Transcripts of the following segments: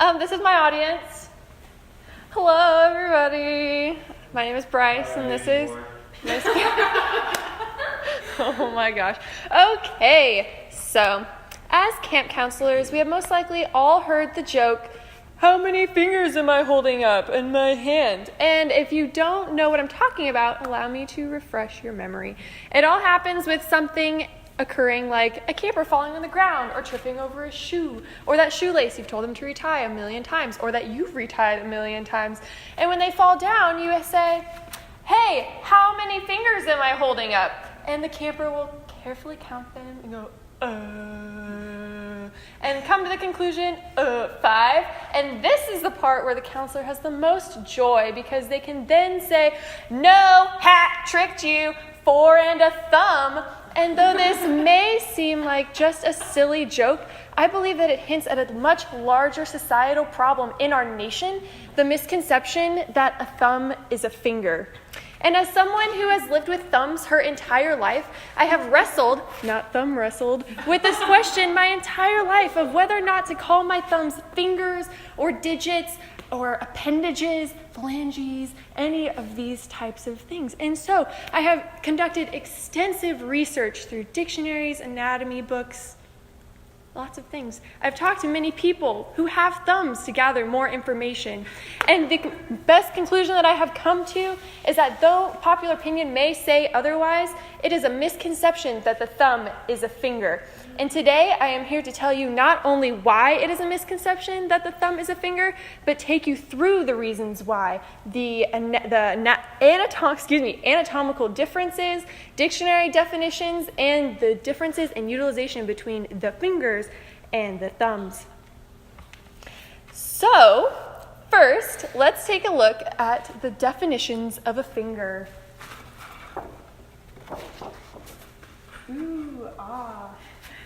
This is my audience. Hello, everybody. My name is Bryce, and this is... Oh my gosh. Okay, so as camp counselors, we have most likely all heard the joke, how many fingers am I holding up in my hand? And if you don't know what I'm talking about, allow me to refresh your memory. It all happens with something occurring like a camper falling on the ground or tripping over a shoe, or that shoelace you've told them to retie 1,000,000 times, or that you've retied 1,000,000 times. And when they fall down, you say, hey, how many fingers am I holding up? And the camper will carefully count them and go, and come to the conclusion, 5. And this is the part where the counselor has the most joy, because they can then say, no, tricked you, 4 and a thumb. And though this may seem like just a silly joke, I believe that it hints at a much larger societal problem in our nation, the misconception that a thumb is a finger. And as someone who has lived with thumbs her entire life, I have wrestled, not thumb wrestled, with this question my entire life of whether or not to call my thumbs fingers or digits or appendages, phalanges, any of these types of things. And so I have conducted extensive research through dictionaries, anatomy books, lots of things. I've talked to many people who have thumbs to gather more information. And the best conclusion that I have come to is that though popular opinion may say otherwise, it is a misconception that the thumb is a finger. And today I am here to tell you not only why it is a misconception that the thumb is a finger, but take you through the reasons why, the anatomical differences, dictionary definitions, and the differences in utilization between the fingers and the thumbs. So, first, let's take a look at the definitions of a finger.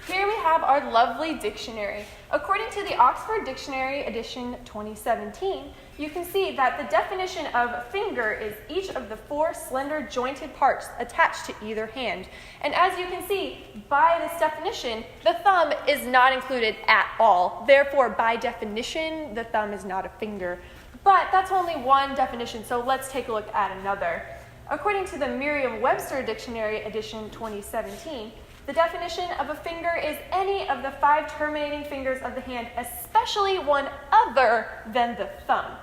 Here we have our lovely dictionary. According to the Oxford Dictionary edition 2017, you can see that the definition of finger is each of the 4 slender jointed parts attached to either hand. And as you can see, by this definition, the thumb is not included at all. Therefore, by definition, the thumb is not a finger. But that's only one definition, so let's take a look at another. According to the Merriam-Webster Dictionary edition 2017, the definition of a finger is any of the 5 terminating fingers of the hand, especially one other than the thumb.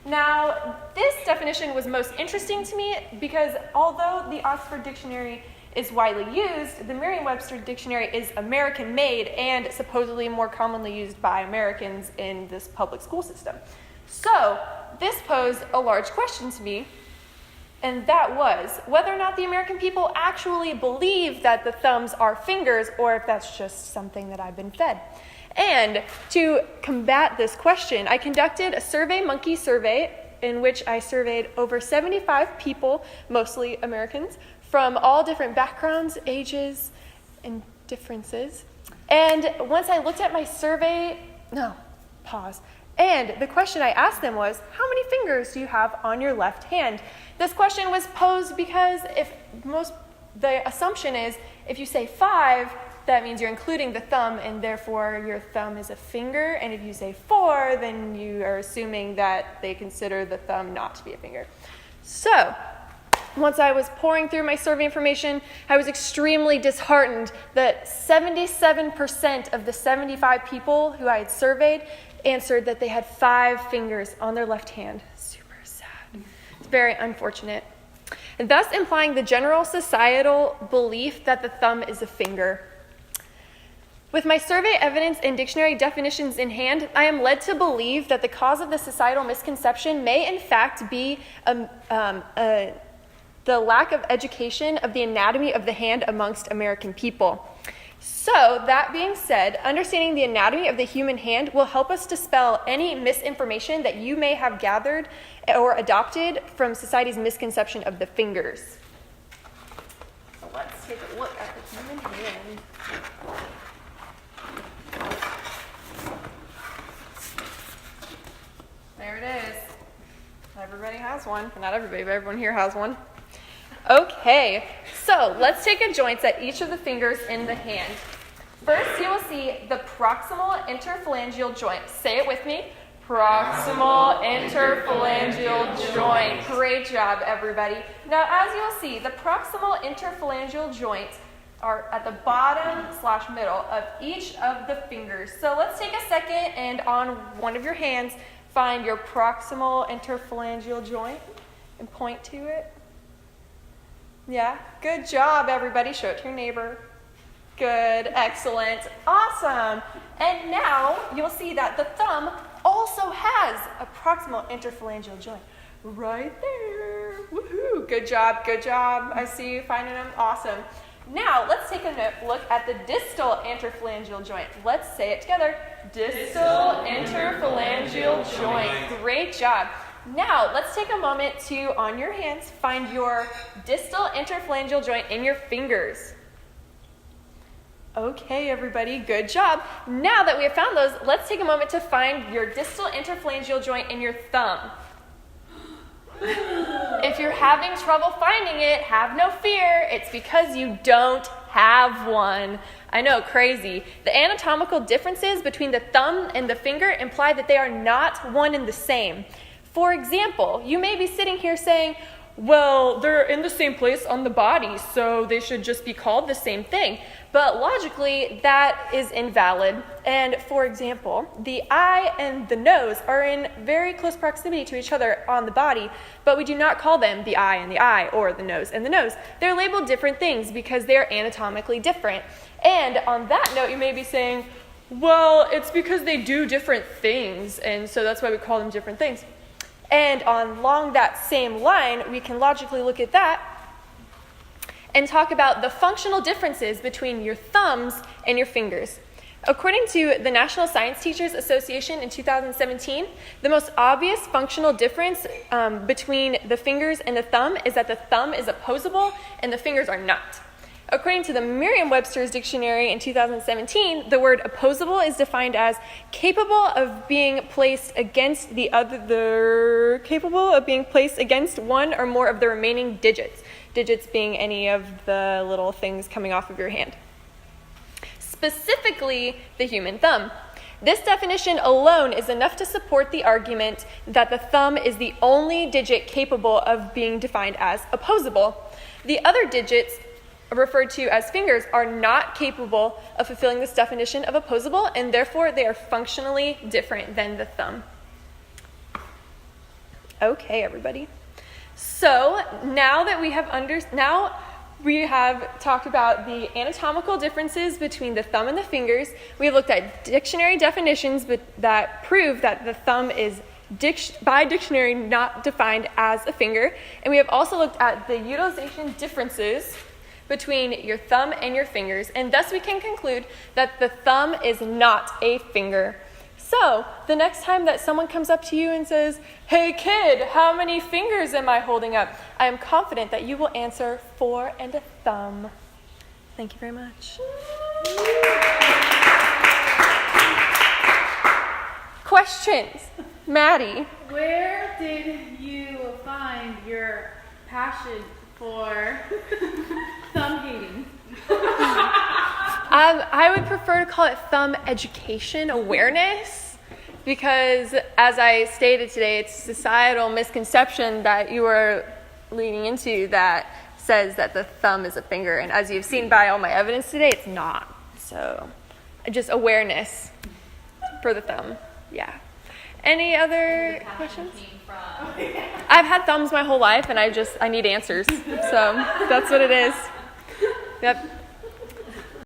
Now, this definition was most interesting to me because although the Oxford Dictionary is widely used, the Merriam-Webster Dictionary is American-made and supposedly more commonly used by Americans in this public school system. So, this posed a large question to me, and that was whether or not the American people actually believe that the thumbs are fingers, or if that's just something that I've been fed. And to combat this question, I conducted a SurveyMonkey survey in which I surveyed over 75 people, mostly Americans, from all different backgrounds, ages, and differences. And once I looked at my survey, and the question I asked them was, how many fingers do you have on your left hand? This question was posed because the assumption is if you say 5, that means you're including the thumb, and therefore your thumb is a finger. And if you say 4, then you are assuming that they consider the thumb not to be a finger. So, once I was pouring through my survey information, I was extremely disheartened that 77% of the 75 people who I had surveyed answered that they had 5 fingers on their left hand. Super sad. It's very unfortunate. And thus implying the general societal belief that the thumb is a finger. With my survey evidence and dictionary definitions in hand, I am led to believe that the cause of the societal misconception may in fact be the lack of education of the anatomy of the hand amongst American people. So, that being said, understanding the anatomy of the human hand will help us dispel any misinformation that you may have gathered or adopted from society's misconception of the fingers. So let's take a look at the human hand. There it is. Everybody has one. Not everybody, but everyone here has one. Okay, so let's take a joint at each of the fingers in the hand. First, you will see the proximal interphalangeal joint. Say it with me. Proximal interphalangeal joint. Great job, everybody. Now, as you'll see, the proximal interphalangeal joints are at the bottom/middle of each of the fingers. So let's take a second and on one of your hands, find your proximal interphalangeal joint and point to it. Yeah, good job, everybody. Show it to your neighbor. Good, excellent, awesome. And now you'll see that the thumb also has a proximal interphalangeal joint right there. Woohoo! Good job, good job. I see you finding them. Awesome. Now let's take a look at the distal interphalangeal joint. Let's say it together. Distal interphalangeal joint. Great job. Now let's take a moment to, on your hands, find your distal interphalangeal joint in your fingers. Okay, everybody, good job. Now that we have found those, let's take a moment to find your distal interphalangeal joint in your thumb. If you're having trouble finding it, have no fear. It's because you don't have one. I know, crazy. The anatomical differences between the thumb and the finger imply that they are not one and the same. For example, you may be sitting here saying, well, they're in the same place on the body, so they should just be called the same thing. But logically, that is invalid. And for example, the eye and the nose are in very close proximity to each other on the body, but we do not call them the eye and the eye or the nose and the nose. They're labeled different things because they're anatomically different. And on that note, you may be saying, well, it's because they do different things, and so that's why we call them different things. And along that same line, we can logically look at that and talk about the functional differences between your thumbs and your fingers. According to the National Science Teachers Association in 2017, the most obvious functional difference between the fingers and the thumb is that the thumb is opposable and the fingers are not. According to the Merriam-Webster's dictionary in 2017, the word opposable is defined as capable of being placed against one or more of the remaining digits. Digits being any of the little things coming off of your hand. Specifically, the human thumb. This definition alone is enough to support the argument that the thumb is the only digit capable of being defined as opposable. The other digits, referred to as fingers, are not capable of fulfilling this definition of opposable, and therefore they are functionally different than the thumb. Okay, everybody. So now that we have talked about the anatomical differences between the thumb and the fingers, we have looked at dictionary definitions that prove that the thumb is by dictionary not defined as a finger, and we have also looked at the utilization differences between your thumb and your fingers, and thus we can conclude that the thumb is not a finger. So, the next time that someone comes up to you and says, "Hey kid, how many fingers am I holding up?" I am confident that you will answer 4 and a thumb. Thank you very much. Questions? Maddie. Where did you find your passion for thumb hating? I would prefer to call it thumb education awareness, because as I stated today, it's a societal misconception that you are leaning into that says that the thumb is a finger, and as you've seen by all my evidence today, it's not. So just awareness for the thumb. Yeah. Any other questions? I've had thumbs my whole life, and I need answers. So that's what it is. Yep.